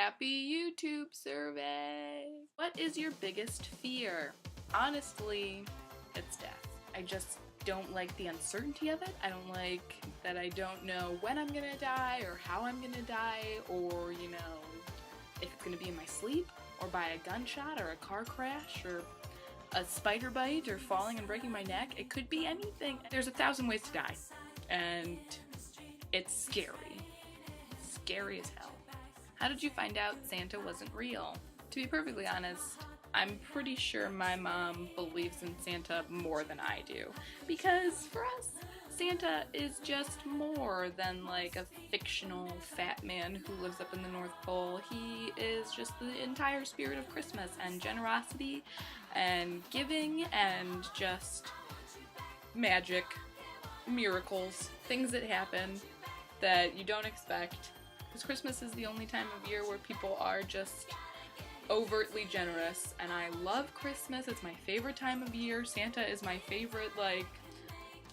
Happy YouTube survey! What is your biggest fear? Honestly, it's death. I just don't like the uncertainty of it. I don't like that I don't know when I'm gonna die or how I'm gonna die or, if it's gonna be in my sleep or by a gunshot or a car crash or a spider bite or falling and breaking my neck. It could be anything. There's 1,000 ways to die, and it's scary. Scary as hell. How did you find out Santa wasn't real? To be perfectly honest, I'm pretty sure my mom believes in Santa more than I do. Because for us, Santa is just more than like a fictional fat man who lives up in the North Pole. He is just the entire spirit of Christmas and generosity and giving and just magic, miracles, things that happen that you don't expect. Because Christmas is the only time of year where people are just overtly generous, and I love Christmas. It's my favorite time of year. Santa is my favorite,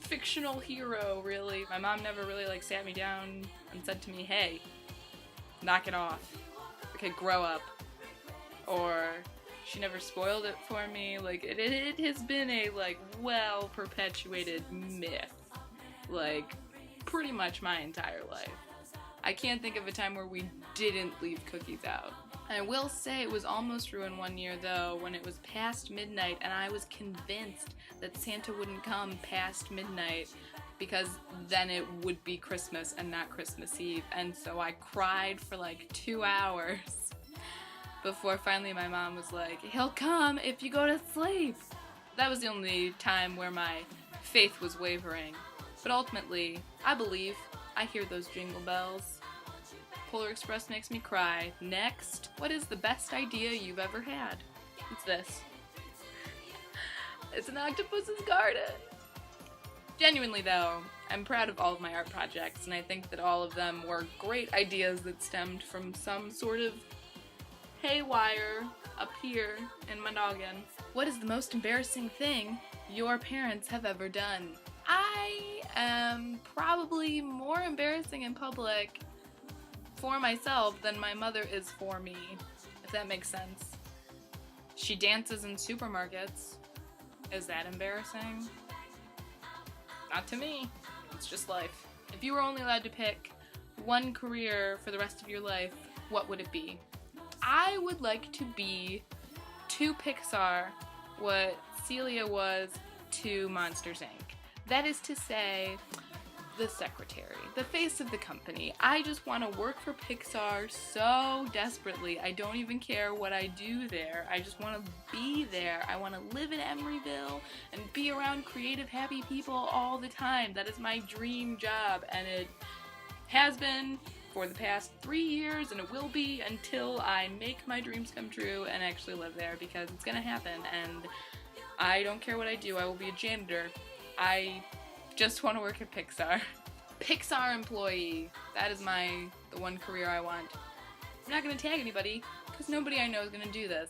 fictional hero, really. My mom never really, sat me down and said to me, hey, knock it off. Okay, grow up. Or she never spoiled it for me. It has been a, well-perpetuated myth. Pretty much my entire life. I can't think of a time where we didn't leave cookies out. And I will say it was almost ruined one year, though, when it was past midnight, and I was convinced that Santa wouldn't come past midnight because then it would be Christmas and not Christmas Eve. And so I cried for 2 hours before finally my mom was like, he'll come if you go to sleep. That was the only time where my faith was wavering. But ultimately, I believe. I hear those jingle bells. Polar Express makes me cry. Next, what is the best idea you've ever had? It's this. It's an octopus's garden. Genuinely though, I'm proud of all of my art projects, and I think that all of them were great ideas that stemmed from some sort of haywire up here in my noggin. What is the most embarrassing thing your parents have ever done? I am probably more embarrassing in public for myself than my mother is for me, if that makes sense. She dances in supermarkets. Is that embarrassing? Not to me. It's just life. If you were only allowed to pick one career for the rest of your life, what would it be? I would like to be to Pixar what Celia was to Monsters, Inc. That is to say, the secretary, the face of the company. I just want to work for Pixar so desperately. I don't even care what I do there. I just want to be there. I want to live in Emeryville and be around creative, happy people all the time. That is my dream job, and it has been for the past 3 years, and it will be until I make my dreams come true and actually live there, because it's gonna happen, and I don't care what I do. I will be a janitor. I just want to work at Pixar. Pixar employee. That is the one career I want. I'm not going to tag anybody, because nobody I know is going to do this.